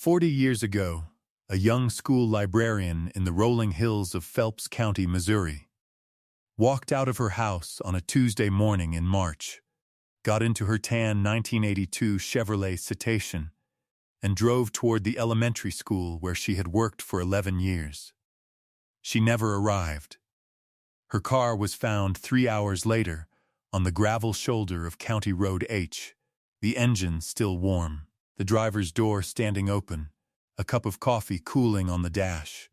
40 years ago, a young school librarian in the rolling hills of Phelps County, Missouri, walked out of her house on a Tuesday morning in March, got into her tan 1982 Chevrolet Citation, and drove toward the elementary school where she had worked for 11 years. She never arrived. Her car was found 3 hours later on the gravel shoulder of County Road H, the engine still warm, the driver's door standing open, a cup of coffee cooling on the dash.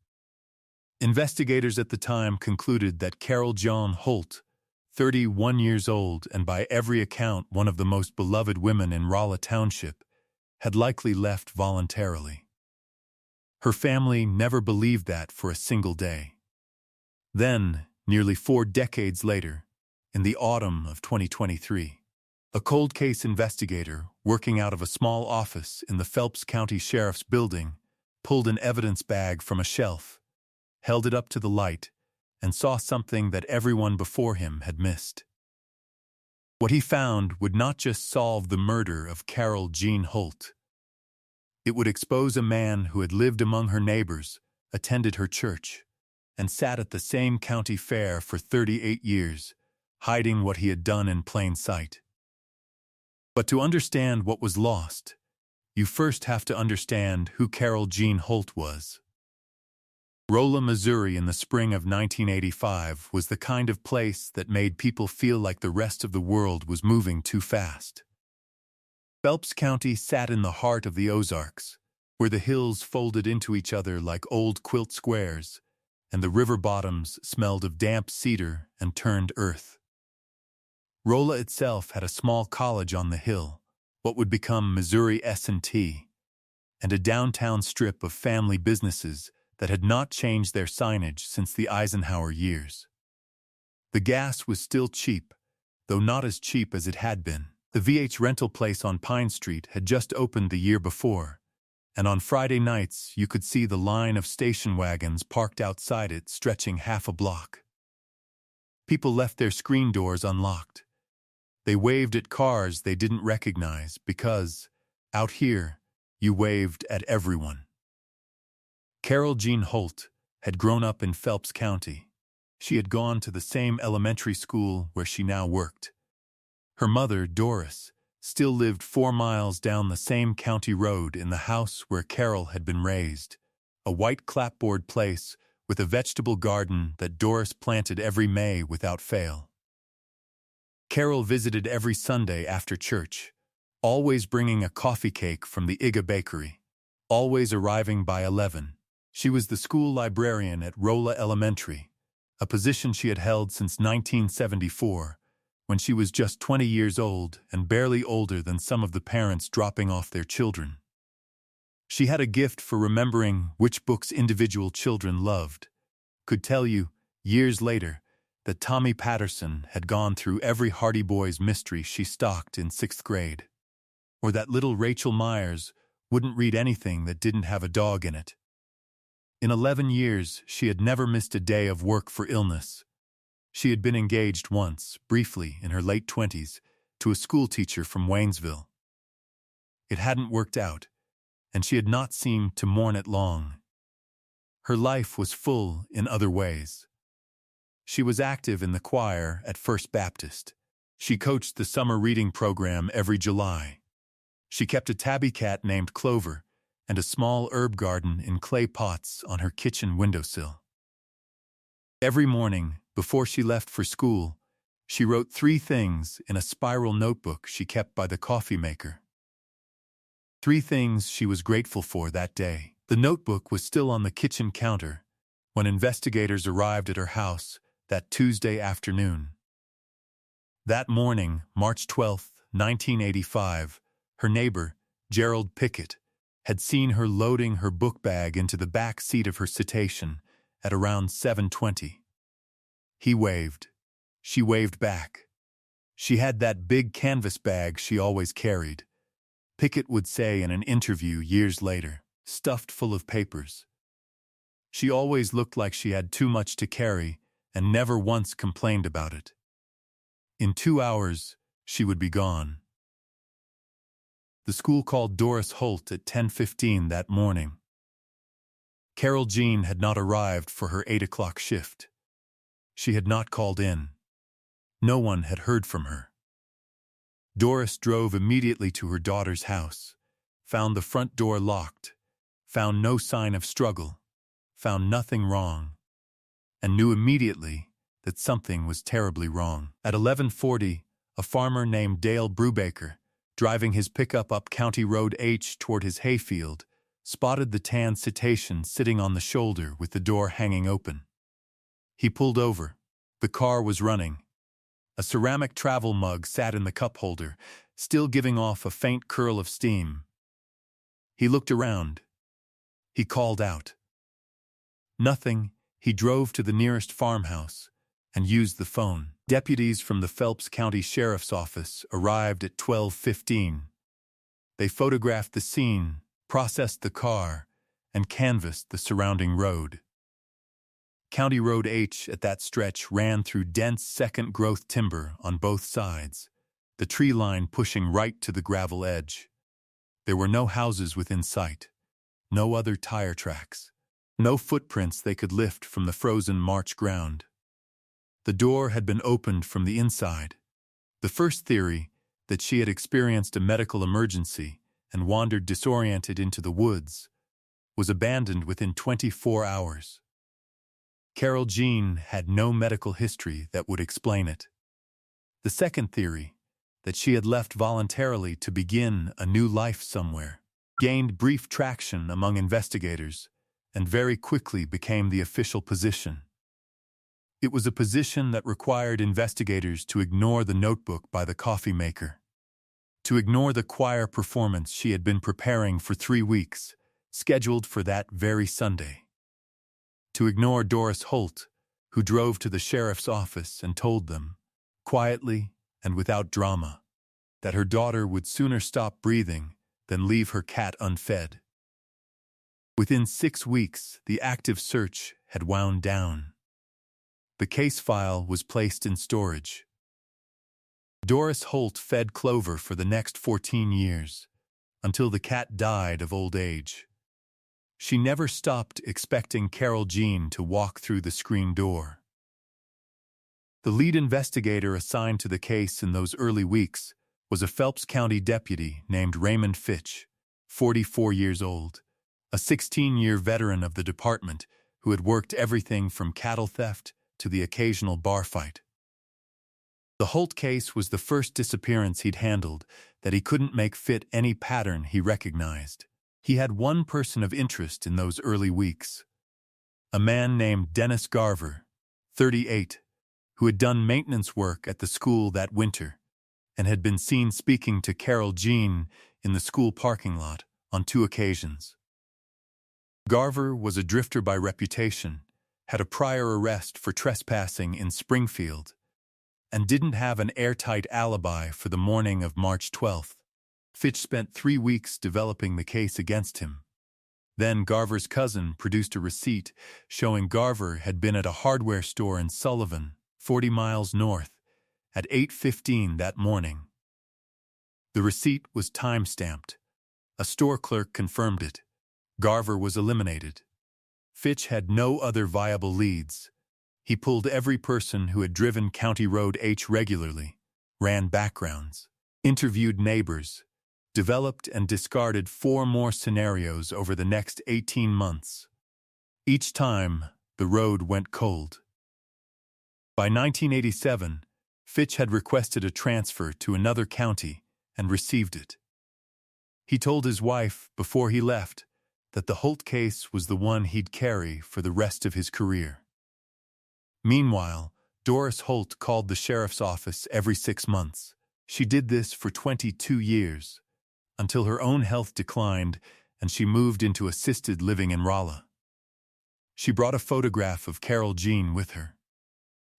Investigators at the time concluded that Carol Jean Holt, 31 years old and by every account one of the most beloved women in Rolla Township, had likely left voluntarily. Her family never believed that for a single day. Then, nearly 4 decades later, in the autumn of 2023, a cold case investigator working out of a small office in the Phelps County Sheriff's Building pulled an evidence bag from a shelf, held it up to the light, and saw something that everyone before him had missed. What he found would not just solve the murder of Carol Jean Holt. It would expose a man who had lived among her neighbors, attended her church, and sat at the same county fair for 38 years, hiding what he had done in plain sight. But to understand what was lost, you first have to understand who Carol Jean Holt was. Rolla, Missouri in the spring of 1985 was the kind of place that made people feel like the rest of the world was moving too fast. Phelps County sat in the heart of the Ozarks, where the hills folded into each other like old quilt squares, and the river bottoms smelled of damp cedar and turned earth. Rolla itself had a small college on the hill, what would become Missouri S&T, and a downtown strip of family businesses that had not changed their signage since the Eisenhower years. The gas was still cheap, though not as cheap as it had been. The VH rental place on Pine Street had just opened the year before, and on Friday nights you could see the line of station wagons parked outside it stretching half a block. People left their screen doors unlocked. They waved at cars they didn't recognize because, out here, you waved at everyone. Carol Jean Holt had grown up in Phelps County. She had gone to the same elementary school where she now worked. Her mother, Doris, still lived 4 miles down the same county road in the house where Carol had been raised, a white clapboard place with a vegetable garden that Doris planted every May without fail. Carol visited every Sunday after church, always bringing a coffee cake from the Iga Bakery, always arriving by 11. She was the school librarian at Rolla Elementary, a position she had held since 1974, when she was just 20 years old and barely older than some of the parents dropping off their children. She had a gift for remembering which books individual children loved, could tell you, years later, that Tommy Patterson had gone through every Hardy Boys mystery she stocked in 6th grade, or that little Rachel Myers wouldn't read anything that didn't have a dog in it. In 11 years, she had never missed a day of work for illness. She had been engaged once, briefly, in her late 20s, to a schoolteacher from Waynesville. It hadn't worked out, and she had not seemed to mourn it long. Her life was full in other ways. She was active in the choir at First Baptist. She coached the summer reading program every July. She kept a tabby cat named Clover and a small herb garden in clay pots on her kitchen windowsill. Every morning, before she left for school, she wrote 3 things in a spiral notebook she kept by the coffee maker. 3 things she was grateful for that day. The notebook was still on the kitchen counter when investigators arrived at her house that Tuesday afternoon. That morning, March 12, 1985, her neighbor, Gerald Pickett, had seen her loading her book bag into the back seat of her Citation at around 7:20. He waved. She waved back. She had that big canvas bag she always carried, Pickett would say in an interview years later, stuffed full of papers. She always looked like she had too much to carry and never once complained about it. In 2 hours, she would be gone. The school called Doris Holt at 10:15 that morning. Carol Jean had not arrived for her 8 o'clock shift. She had not called in. No one had heard from her. Doris drove immediately to her daughter's house, found the front door locked, found no sign of struggle, found nothing wrong, and knew immediately that something was terribly wrong. At 11:40, a farmer named Dale Brubaker, driving his pickup up County Road H toward his hayfield, spotted the tan cetacean sitting on the shoulder with the door hanging open. He pulled over. The car was running. A ceramic travel mug sat in the cup holder, still giving off a faint curl of steam. He looked around. He called out. Nothing. He drove to the nearest farmhouse and used the phone. Deputies from the Phelps County Sheriff's Office arrived at 12:15. They photographed the scene, processed the car, and canvassed the surrounding road. County Road H at that stretch ran through dense second-growth timber on both sides, the tree line pushing right to the gravel edge. There were no houses within sight, no other tire tracks, no footprints they could lift from the frozen March ground. The door had been opened from the inside. The first theory, that she had experienced a medical emergency and wandered disoriented into the woods, was abandoned within 24 hours. Carol Jean had no medical history that would explain it. The second theory, that she had left voluntarily to begin a new life somewhere, gained brief traction among investigators and very quickly became the official position. It was a position that required investigators to ignore the notebook by the coffee maker, to ignore the choir performance she had been preparing for 3 weeks, scheduled for that very Sunday, to ignore Doris Holt, who drove to the sheriff's office and told them, quietly and without drama, that her daughter would sooner stop breathing than leave her cat unfed. Within 6 weeks, the active search had wound down. The case file was placed in storage. Doris Holt fed Clover for the next 14 years, until the cat died of old age. She never stopped expecting Carol Jean to walk through the screen door. The lead investigator assigned to the case in those early weeks was a Phelps County deputy named Raymond Fitch, 44 years old, a 16-year veteran of the department who had worked everything from cattle theft to the occasional bar fight. The Holt case was the first disappearance he'd handled that he couldn't make fit any pattern he recognized. He had one person of interest in those early weeks, a man named Dennis Garver, 38, who had done maintenance work at the school that winter and had been seen speaking to Carol Jean in the school parking lot on 2 occasions. Garver was a drifter by reputation, had a prior arrest for trespassing in Springfield, and didn't have an airtight alibi for the morning of March 12th. Fitch spent 3 weeks developing the case against him. Then Garver's cousin produced a receipt showing Garver had been at a hardware store in Sullivan, 40 miles north, at 8:15 that morning. The receipt was time-stamped. A store clerk confirmed it. Garver was eliminated. Fitch had no other viable leads. He pulled every person who had driven County Road H regularly, ran backgrounds, interviewed neighbors, developed and discarded 4 more scenarios over the next 18 months. Each time, the road went cold. By 1987, Fitch had requested a transfer to another county and received it. He told his wife, before he left, that the Holt case was the one he'd carry for the rest of his career. Meanwhile, Doris Holt called the sheriff's office every 6 months. She did this for 22 years, until her own health declined and she moved into assisted living in Rolla. She brought a photograph of Carol Jean with her.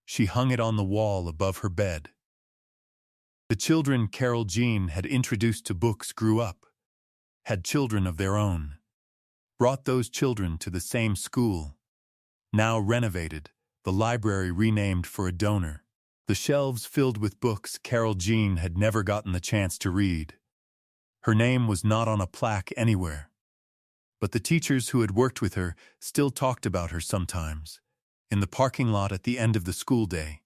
She hung it on the wall above her bed. The children Carol Jean had introduced to books grew up, had children of their own, brought those children to the same school, now renovated, the library renamed for a donor, the shelves filled with books Carol Jean had never gotten the chance to read. Her name was not on a plaque anywhere. But the teachers who had worked with her still talked about her sometimes, in the parking lot at the end of the school day,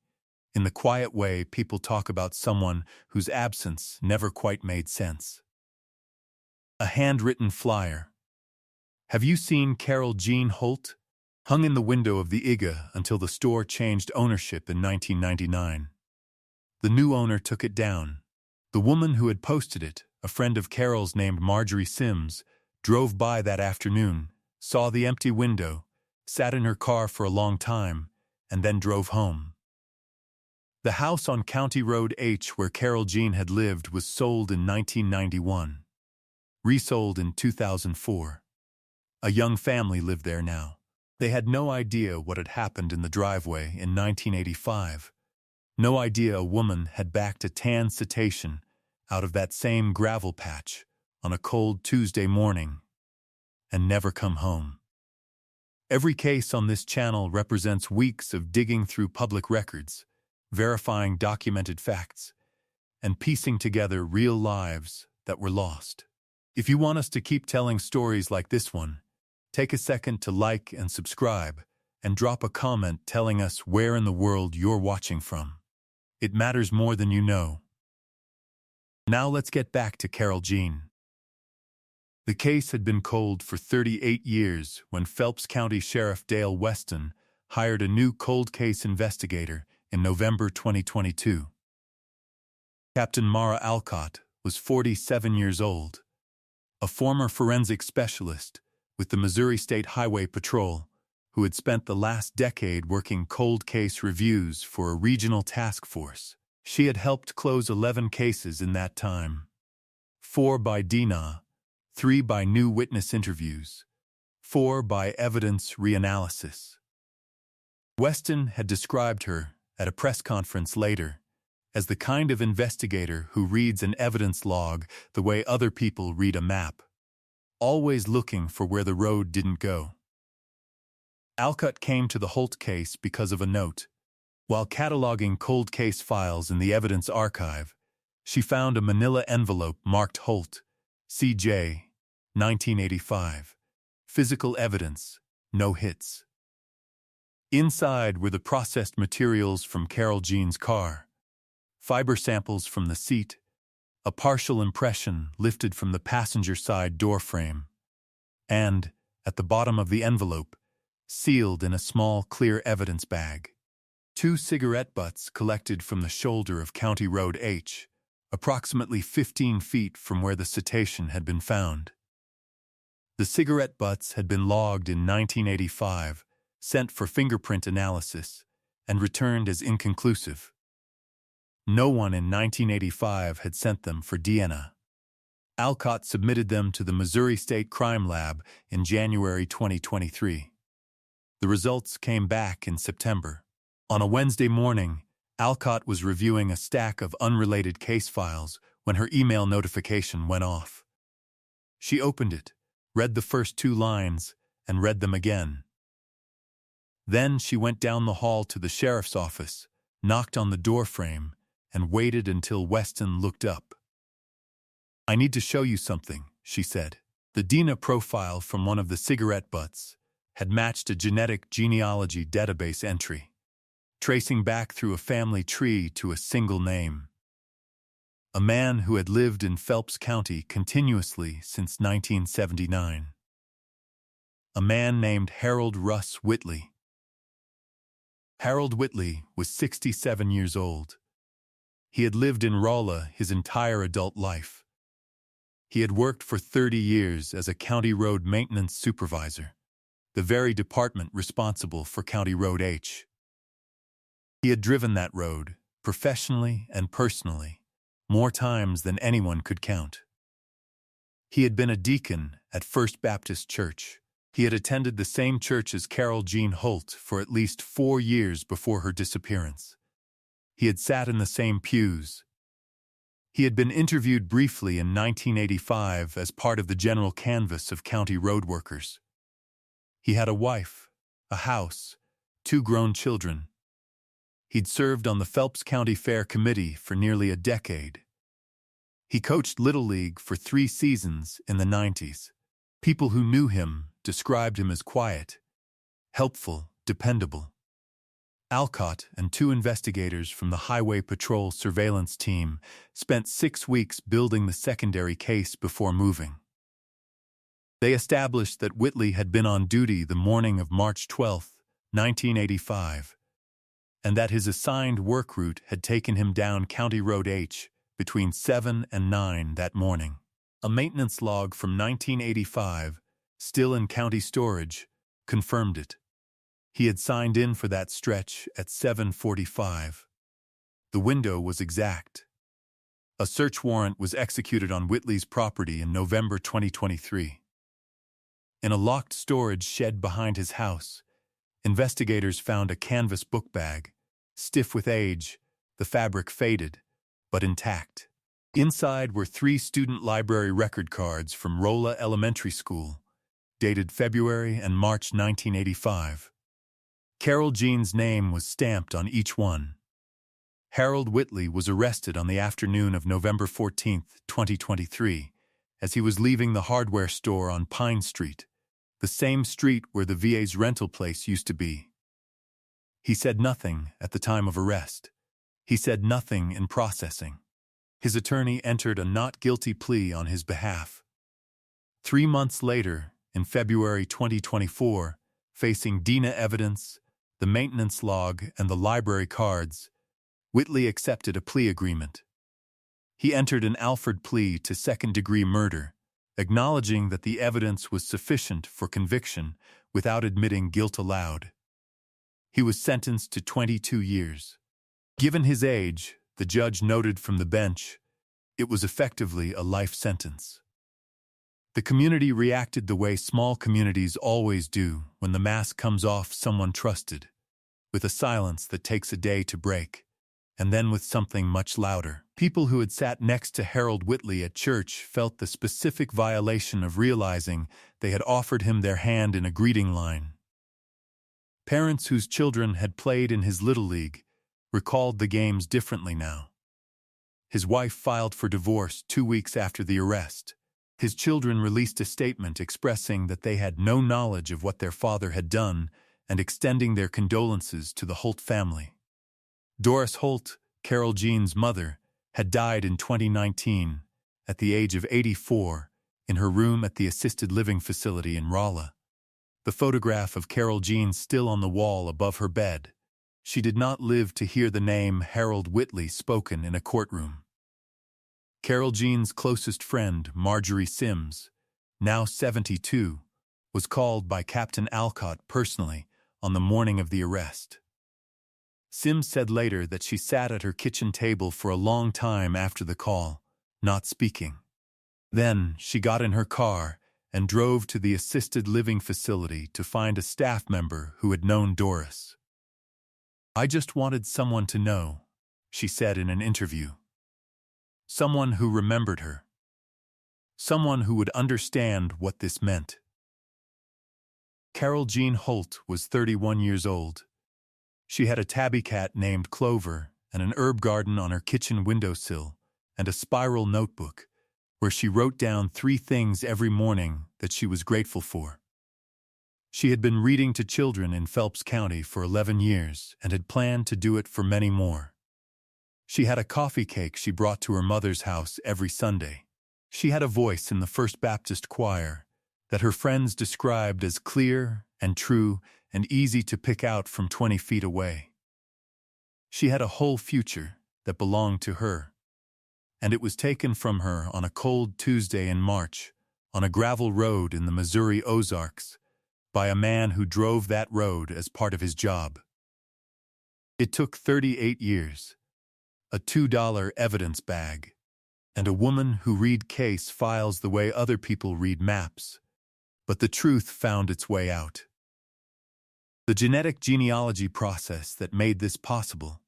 in the quiet way people talk about someone whose absence never quite made sense. A handwritten flyer. "Have you seen Carol Jean Holt?" hung in the window of the IGA until the store changed ownership in 1999. The new owner took it down. The woman who had posted it, a friend of Carol's named Marjorie Sims, drove by that afternoon, saw the empty window, sat in her car for a long time, and then drove home. The house on County Road H where Carol Jean had lived was sold in 1991. Resold in 2004. A young family lived there now. They had no idea what had happened in the driveway in 1985. No idea a woman had backed a tan cetacean out of that same gravel patch on a cold Tuesday morning and never come home. Every case on this channel represents weeks of digging through public records, verifying documented facts, and piecing together real lives that were lost. If you want us to keep telling stories like this one, take a second to like and subscribe, and drop a comment telling us where in the world you're watching from. It matters more than you know. Now let's get back to Carol Jean. The case had been cold for 38 years when Phelps County Sheriff Dale Weston hired a new cold case investigator in November 2022. Captain Mara Alcott was 47 years old, a former forensic specialist with the Missouri State Highway Patrol, who had spent the last decade working cold case reviews for a regional task force. She had helped close 11 cases in that time. 4 by DNA, 3 by new witness interviews, 4 by evidence reanalysis. Weston had described her, at a press conference later, as the kind of investigator who reads an evidence log the way other people read a map, always looking for where the road didn't go. Alcott came to the Holt case because of a note. While cataloging cold case files in the evidence archive, she found a manila envelope marked Holt, C.J., 1985. Physical evidence, no hits. Inside were the processed materials from Carol Jean's car, fiber samples from the seat, a partial impression lifted from the passenger side door frame, and, at the bottom of the envelope, sealed in a small clear evidence bag, 2 cigarette butts collected from the shoulder of County Road H, approximately 15 feet from where the cetacean had been found. The cigarette butts had been logged in 1985, sent for fingerprint analysis, and returned as inconclusive. No one in 1985 had sent them for DNA. Alcott submitted them to the Missouri State Crime Lab in January 2023. The results came back in September. On a Wednesday morning, Alcott was reviewing a stack of unrelated case files when her email notification went off. She opened it, read the first 2 lines, and read them again. Then she went down the hall to the sheriff's office, knocked on the door frame, and waited until Weston looked up. "I need to show you something," she said. The DNA profile from one of the cigarette butts had matched a genetic genealogy database entry, tracing back through a family tree to a single name. A man who had lived in Phelps County continuously since 1979. A man named Harold Russ Whitley. Harold Whitley was 67 years old. He had lived in Rolla his entire adult life. He had worked for 30 years as a county road maintenance supervisor, the very department responsible for County Road H. He had driven that road, professionally and personally, more times than anyone could count. He had been a deacon at First Baptist Church. He had attended the same church as Carol Jean Holt for at least 4 years before her disappearance. He had sat in the same pews. He had been interviewed briefly in 1985 as part of the general canvass of county road workers. He had a wife, a house, 2 grown children. He'd served on the Phelps County Fair Committee for nearly a decade. He coached Little League for 3 seasons in the 90s. People who knew him described him as quiet, helpful, dependable. Alcott and 2 investigators from the Highway Patrol surveillance team spent 6 weeks building the secondary case before moving. They established that Whitley had been on duty the morning of March 12, 1985, and that his assigned work route had taken him down County Road H between 7 and 9 that morning. A maintenance log from 1985, still in county storage, confirmed it. He had signed in for that stretch at 7:45. The window was exact. A search warrant was executed on Whitley's property in November 2023. In a locked storage shed behind his house, investigators found a canvas book bag, stiff with age, the fabric faded, but intact. Inside were 3 student library record cards from Rolla Elementary School, dated February and March 1985. Carol Jean's name was stamped on each one. Harold Whitley was arrested on the afternoon of November 14, 2023, as he was leaving the hardware store on Pine Street, the same street where the VA's rental place used to be. He said nothing at the time of arrest. He said nothing in processing. His attorney entered a not guilty plea on his behalf. 3 months later, in February 2024, facing DNA evidence, the maintenance log, and the library cards, Whitley accepted a plea agreement. He entered an Alford plea to second-degree murder, acknowledging that the evidence was sufficient for conviction without admitting guilt aloud. He was sentenced to 22 years. Given his age, the judge noted from the bench, it was effectively a life sentence. The community reacted the way small communities always do when the mask comes off someone trusted, with a silence that takes a day to break, and then with something much louder. People who had sat next to Harold Whitley at church felt the specific violation of realizing they had offered him their hand in a greeting line. Parents whose children had played in his Little League recalled the games differently now. His wife filed for divorce 2 weeks after the arrest. His children released a statement expressing that they had no knowledge of what their father had done and extending their condolences to the Holt family. Doris Holt, Carol Jean's mother, had died in 2019 at the age of 84 in her room at the assisted living facility in Rolla. The photograph of Carol Jean still on the wall above her bed. She did not live to hear the name Harold Whitley spoken in a courtroom. Carol Jean's closest friend, Marjorie Sims, now 72, was called by Captain Alcott personally on the morning of the arrest. Sims said later that she sat at her kitchen table for a long time after the call, not speaking. Then she got in her car and drove to the assisted living facility to find a staff member who had known Doris. "I just wanted someone to know," she said in an interview. Someone who remembered her. Someone who would understand what this meant. Carol Jean Holt was 31 years old. She had a tabby cat named Clover and an herb garden on her kitchen windowsill and a spiral notebook where she wrote down 3 things every morning that she was grateful for. She had been reading to children in Phelps County for 11 years and had planned to do it for many more. She had a coffee cake she brought to her mother's house every Sunday. She had a voice in the First Baptist choir that her friends described as clear and true and easy to pick out from 20 feet away. She had a whole future that belonged to her, and it was taken from her on a cold Tuesday in March on a gravel road in the Missouri Ozarks by a man who drove that road as part of his job. It took 38 years, a $2 evidence bag, and a woman who read case files the way other people read maps, but the truth found its way out. The genetic genealogy process that made this possible,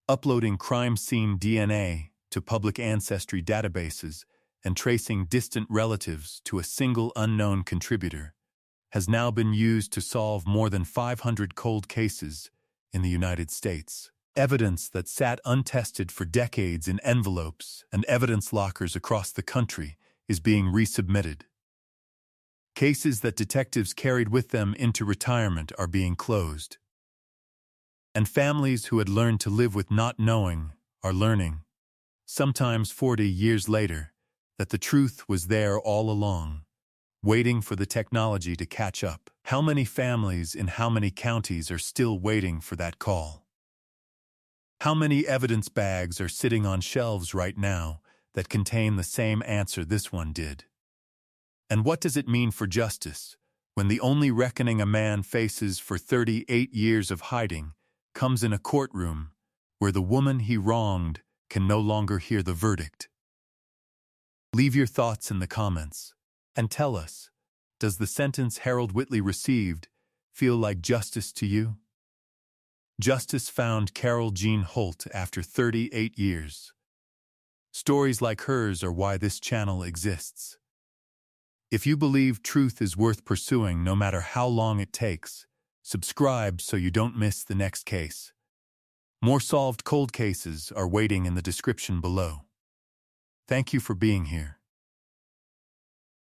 uploading crime scene DNA to public ancestry databases and tracing distant relatives to a single unknown contributor, has now been used to solve more than 500 cold cases in the United States. Evidence that sat untested for decades in envelopes and evidence lockers across the country is being resubmitted. Cases that detectives carried with them into retirement are being closed. And families who had learned to live with not knowing are learning, sometimes 40 years later, that the truth was there all along, waiting for the technology to catch up. How many families in how many counties are still waiting for that call? How many evidence bags are sitting on shelves right now that contain the same answer this one did? And what does it mean for justice when the only reckoning a man faces for 38 years of hiding comes in a courtroom where the woman he wronged can no longer hear the verdict? Leave your thoughts in the comments and tell us, does the sentence Harold Whitley received feel like justice to you? Justice found Carol Jean Holt after 38 years. Stories like hers are why this channel exists. If you believe truth is worth pursuing no matter how long it takes, subscribe so you don't miss the next case. More solved cold cases are waiting in the description below. Thank you for being here.